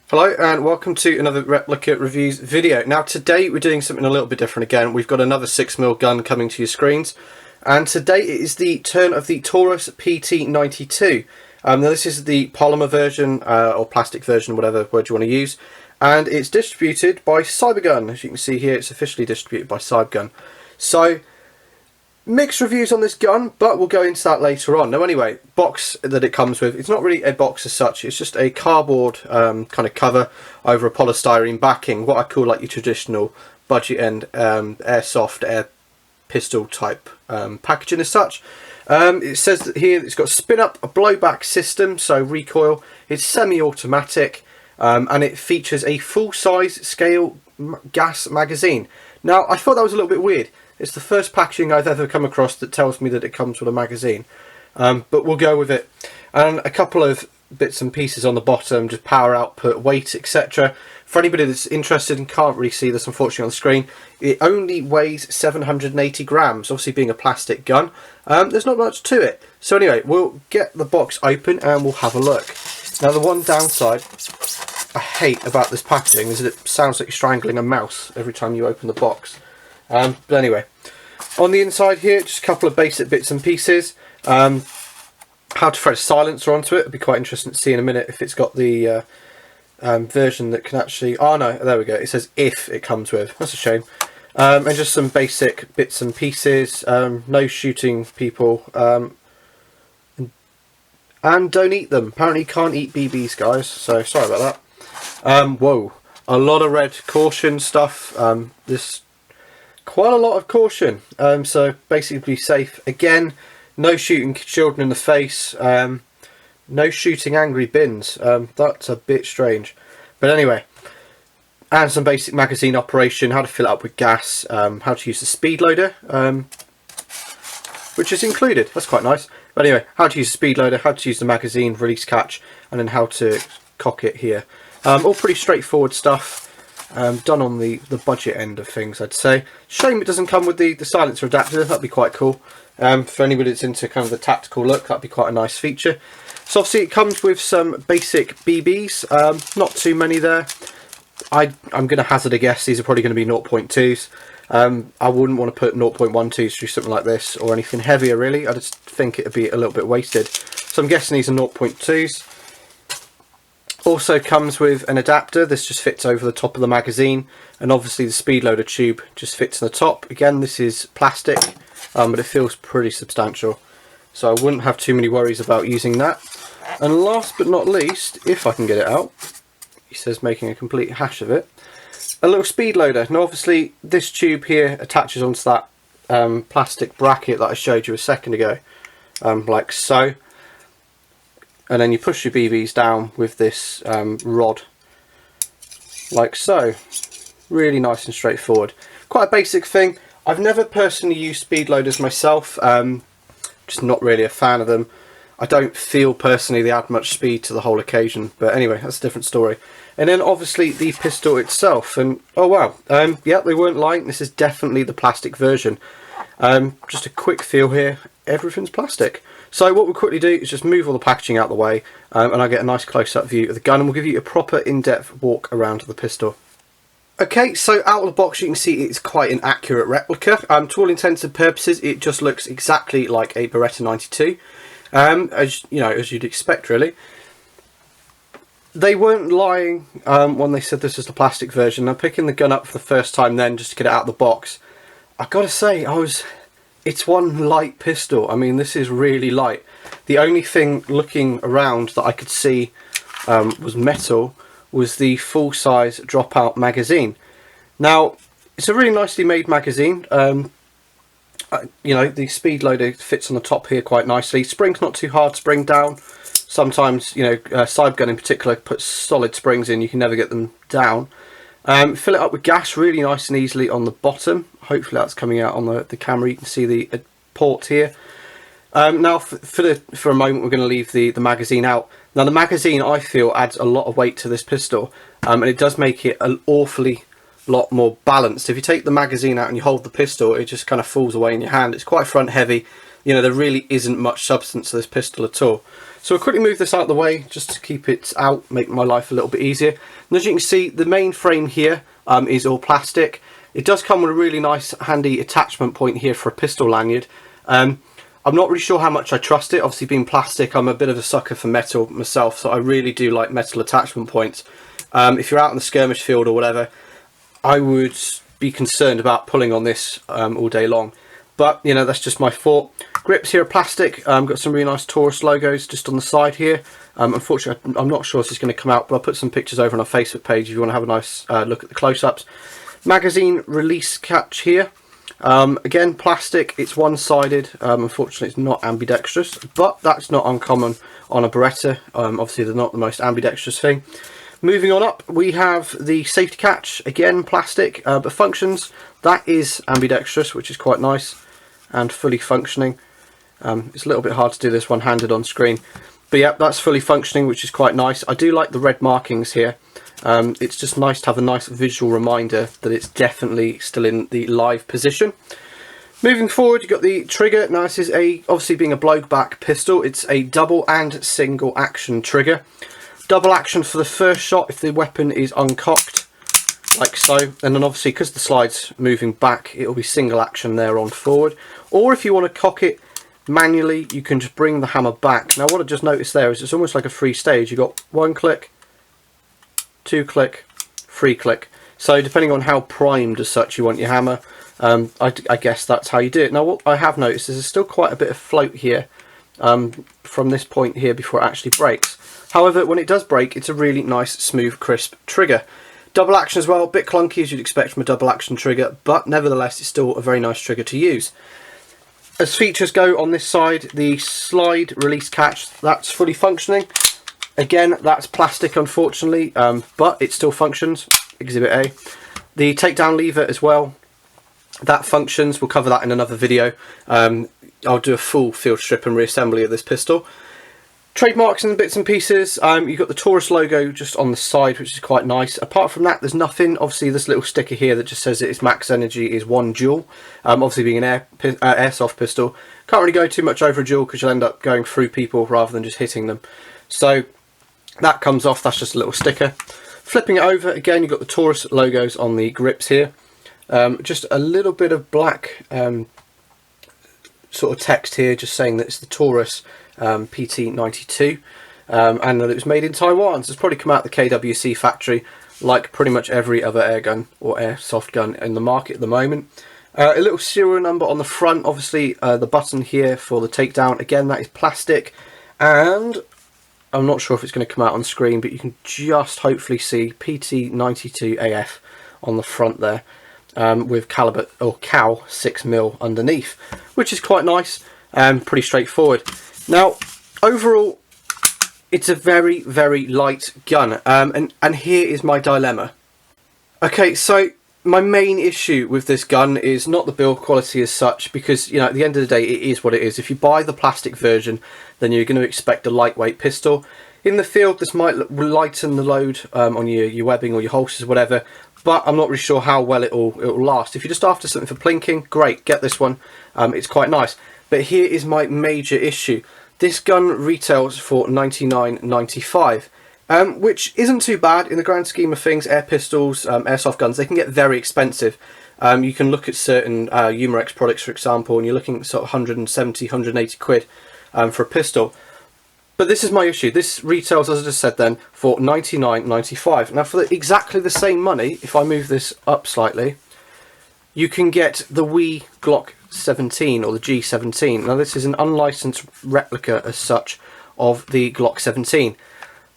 Hello and welcome to another replica reviews video. Now today we're doing something a little bit different again. We've got another 6mm gun coming to your screens, and today it is the turn of the Taurus PT92. Now this is the polymer version or plastic version, whatever word you want to use, and it's distributed by Cybergun. As you can see here, it's officially distributed by Cybergun. So mixed reviews on this gun, but we'll go into that later on. Now anyway, box that it comes with, it's not really a box as such, it's just a cardboard kind of cover over a polystyrene backing, what I call like your traditional budget end airsoft air pistol type packaging as such. It says that here it's got a spin up, a blowback system, so recoil, it's semi-automatic, and it features a full-size scale gas magazine. Now I thought that was a little bit weird. It's the first packaging I've ever come across that tells me that it comes with a magazine, but we'll go with it. And a couple of bits and pieces on the bottom, just power output, weight, etc. For anybody that's interested and can't really see this unfortunately on the screen, it only weighs 780 grams, obviously being a plastic gun. There's not much to it. So anyway, we'll get the box open and we'll have a look. Now the one downside I hate about this packaging is that it sounds like you're strangling a mouse every time you open the box. But anyway, on the inside here, just a couple of basic bits and pieces. How to thread a silencer onto it. It'll be quite interesting to see in a minute if it's got the version that can actually... Oh no, there we go. It says if it comes with. That's a shame. And just some basic bits and pieces. No shooting people. And don't eat them. Apparently you can't eat BBs, guys. So sorry about that. Whoa. A lot of red caution stuff. Quite a lot of caution, so basically safe. Again, no shooting children in the face, no shooting angry bins. That's a bit strange, but anyway. And some basic magazine operation, how to fill it up with gas, how to use the speed loader, which is included. That's quite nice. But anyway, how to use the speed loader, how to use the magazine, release catch, and then how to cock it here. All pretty straightforward stuff. Done on the budget end of things, I'd say. Shame it doesn't come with the silencer adapter. That'd be quite cool. For anybody that's into kind of the tactical look, that'd be quite a nice feature. So obviously it comes with some basic BBs. Not too many there. I'm going to hazard a guess these are probably going to be 0.2s. I wouldn't want to put 0.12s through something like this or anything heavier really. I just think it'd be a little bit wasted. So I'm guessing these are 0.2s. Also comes with an adapter. This just fits over the top of the magazine, and obviously the speed loader tube just fits on the top. Again, this is plastic, but it feels pretty substantial, so I wouldn't have too many worries about using that. And last but not least, if I can get it out, he says making a complete hash of it, a little speed loader. Now obviously this tube here attaches onto that plastic bracket that I showed you a second ago, like so. And then you push your BBs down with this rod, like so. Really nice and straightforward. Quite a basic thing. I've never personally used speed loaders myself. Just not really a fan of them. I don't feel personally they add much speed to the whole occasion. But anyway, that's a different story. And then obviously the pistol itself. And oh wow, yeah, they weren't lying. This is definitely the plastic version. Just a quick feel here. Everything's plastic. So what we'll quickly do is just move all the packaging out of the way, and I'll get a nice close-up view of the gun, and we'll give you a proper in-depth walk around the pistol. Okay, so out of the box you can see it's quite an accurate replica. To all intents and purposes it just looks exactly like a Beretta 92, as you know, as you'd expect really. They weren't lying when they said this is the plastic version. I'm picking the gun up for the first time then just to get it out of the box. I've got to say, it's one light pistol. I mean, this is really light. The only thing looking around that I could see was metal was the full-size dropout magazine. Now, it's a really nicely made magazine. You know, the speed loader fits on the top here quite nicely. Spring's not too hard to spring down. Sometimes, you know, Cybergun in particular puts solid springs in, you can never get them down. Fill it up with gas really nice and easily on the bottom. Hopefully that's coming out on the camera. You can see the port here. Now for a moment we're going to leave the magazine out. Now the magazine I feel adds a lot of weight to this pistol, and it does make it an awfully lot more balanced. If you take the magazine out and you hold the pistol, it just kind of falls away in your hand. It's quite front heavy. you know, there really isn't much substance to this pistol at all. So I'll quickly move this out of the way just to keep it out, make my life a little bit easier. And as you can see, the main frame here is all plastic. It does come with a really nice handy attachment point here for a pistol lanyard. I'm not really sure how much I trust it. Obviously being plastic, I'm a bit of a sucker for metal myself, so I really do like metal attachment points. If you're out in the skirmish field or whatever, I would be concerned about pulling on this all day long. But, you know, that's just my thought. Grips here are plastic. Got some really nice Taurus logos just on the side here. Unfortunately, I'm not sure if this is going to come out, but I'll put some pictures over on our Facebook page if you want to have a nice look at the close-ups. Magazine release catch here. Again, plastic. It's one-sided. Unfortunately, it's not ambidextrous, but that's not uncommon on a Beretta. Obviously, they're not the most ambidextrous thing. Moving on up, we have the safety catch. Again, plastic, but functions. That is ambidextrous, which is quite nice and fully functioning. It's a little bit hard to do this one-handed on screen, but yeah, that's fully functioning, which is quite nice. I do like the red markings here. It's just nice to have a nice visual reminder that it's definitely still in the live position. Moving forward, you've got the trigger. Now this is obviously being a blowback pistol, it's a double and single action trigger. Double action for the first shot if the weapon is uncocked, like so, and then obviously because the slide's moving back, it'll be single action there on forward. Or if you want to cock it manually, you can just bring the hammer back. Now what I just noticed there is it's almost like a free stage. You've got 1 click, 2 click, 3 click. So depending on how primed as such you want your hammer, I guess that's how you do it. Now what I have noticed is there's still quite a bit of float here from this point here before it actually breaks. However, when it does break, it's a really nice, smooth, crisp trigger. Double action as well, a bit clunky as you'd expect from a double action trigger, but nevertheless it's still a very nice trigger to use. As features go on this side, the slide release catch, that's fully functioning. Again, that's plastic unfortunately, but it still functions, Exhibit A. The takedown lever as well, that functions, we'll cover that in another video. I'll do a full field strip and reassembly of this pistol. Trademarks and bits and pieces, you've got the Taurus logo just on the side, which is quite nice. Apart from that, there's nothing. Obviously this little sticker here that just says that its max energy is 1 joule. Obviously being an airsoft pistol, can't really go too much over a joule because you'll end up going through people rather than just hitting them. So that comes off, that's just a little sticker. Flipping it over, again you've got the Taurus logos on the grips here. Just a little bit of black sort of text here just saying that it's the Taurus PT92 and that it was made in Taiwan, so it's probably come out of the KWC factory like pretty much every other airgun or airsoft gun in the market at the moment. A little serial number on the front, obviously the button here for the takedown, again that is plastic, and I'm not sure if it's going to come out on screen, but you can just hopefully see PT92AF on the front there. With caliber or cal 6mm underneath, which is quite nice and pretty straightforward. Now overall it's a very, very light gun, and here is my dilemma. Okay, so my main issue with this gun is not the build quality as such, because you know at the end of the day it is what it is. If you buy the plastic version, then you're going to expect a lightweight pistol. In the field this might lighten the load on your webbing or your holsters, whatever, but I'm not really sure how well it'll last. If you're just after something for plinking, great, get this one. It's quite nice. But here is my major issue. This gun retails for $99.95, which isn't too bad in the grand scheme of things. Air pistols, airsoft guns, they can get very expensive. You can look at certain Umarex products, for example, and you're looking at sort of 170, 180 quid for a pistol. But this is my issue. This retails, as I just said then, for $99.95. Now for exactly the same money, if I move this up slightly, you can get the Wii Glock 17 or the G17. Now this is an unlicensed replica as such of the Glock 17.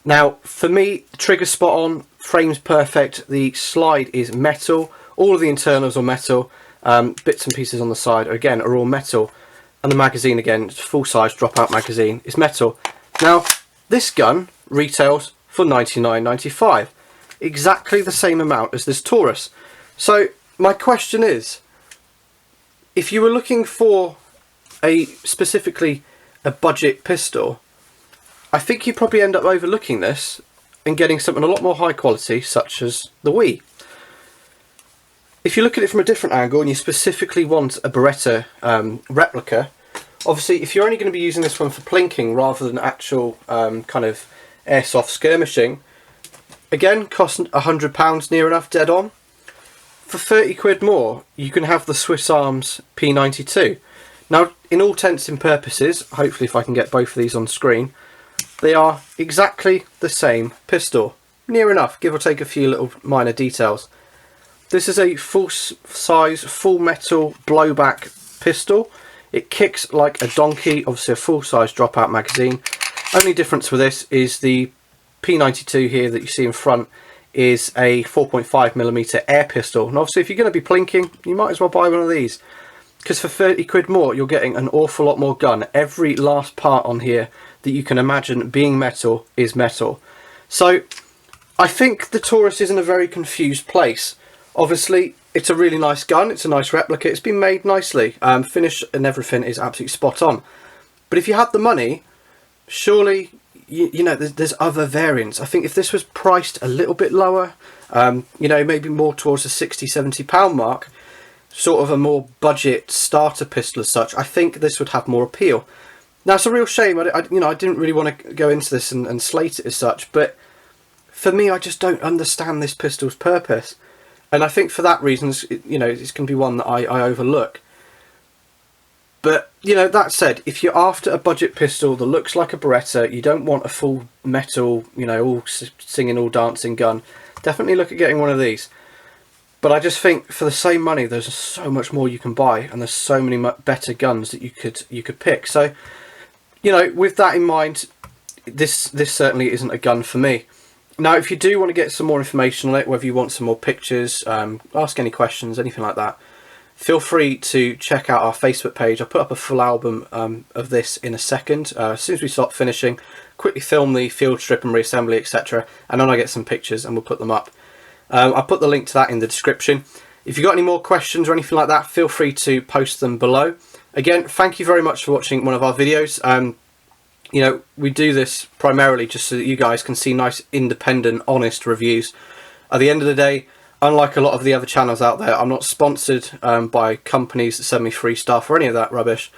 Now for me, the trigger's spot on, frame's perfect, the slide is metal, all of the internals are metal, bits and pieces on the side again are all metal, and the magazine again, it's full size dropout magazine, is metal. Now, this gun retails for $99.95, exactly the same amount as this Taurus. So, my question is, if you were looking for specifically a budget pistol, I think you'd probably end up overlooking this and getting something a lot more high quality, such as the Wii. If you look at it from a different angle and you specifically want a Beretta replica, Obviously, if you're only going to be using this one for plinking rather than actual kind of airsoft skirmishing, again, cost £100 near enough, dead on. For 30 quid more, you can have the Swiss Arms P92. Now, in all intents and purposes, hopefully if I can get both of these on screen, they are exactly the same pistol. Near enough, give or take a few little minor details. This is a full-size, full-metal blowback pistol. It kicks like a donkey, obviously a full-size dropout magazine. Only difference with this is the P92 here that you see in front is a 4.5mm air pistol. And obviously if you're going to be plinking, you might as well buy one of these. Because for 30 quid more, you're getting an awful lot more gun. Every last part on here that you can imagine being metal is metal. So I think the Taurus is in a very confused place. Obviously, it's a really nice gun. It's a nice replica. It's been made nicely. Finish and everything is absolutely spot on. But if you had the money, surely, you know, there's other variants. I think if this was priced a little bit lower, you know, maybe more towards the £60–70 mark, sort of a more budget starter pistol as such, I think this would have more appeal. Now, it's a real shame. You know, I didn't really want to go into this and slate it as such, but for me, I just don't understand this pistol's purpose. And I think for that reason, you know, it's going to be one that I overlook. But, you know, that said, if you're after a budget pistol that looks like a Beretta, you don't want a full metal, you know, all singing, all dancing gun, definitely look at getting one of these. But I just think for the same money, there's so much more you can buy, and there's so many better guns that you could pick. So, you know, with that in mind, this certainly isn't a gun for me. Now, if you do want to get some more information on it, whether you want some more pictures, ask any questions, anything like that, feel free to check out our Facebook page. I'll put up a full album of this in a second. As soon as we stop finishing, quickly film the field strip and reassembly, etc. And then I get some pictures and we'll put them up. I'll put the link to that in the description. If you've got any more questions or anything like that, feel free to post them below. Again, thank you very much for watching one of our videos. You know, we do this primarily just so that you guys can see nice, independent, honest reviews. At the end of the day, unlike a lot of the other channels out there, I'm not sponsored by companies that send me free stuff or any of that rubbish,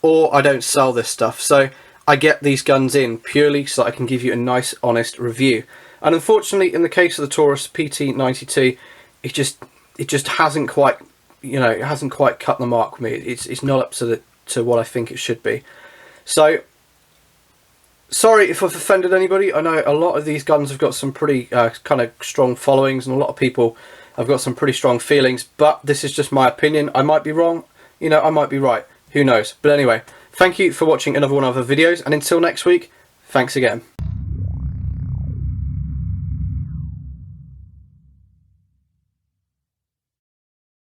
or I don't sell this stuff. So I get these guns in purely so that I can give you a nice, honest review. And unfortunately, in the case of the Taurus PT92, it just hasn't quite, you know, it hasn't quite cut the mark with me. It's not up to what I think it should be. So sorry if I've offended anybody. I know a lot of these guns have got some pretty kind of strong followings, and a lot of people have got some pretty strong feelings, but this is just my opinion. I might be wrong, you know, I might be right, who knows. But anyway, thank you for watching another one of our videos, and until next week, thanks again.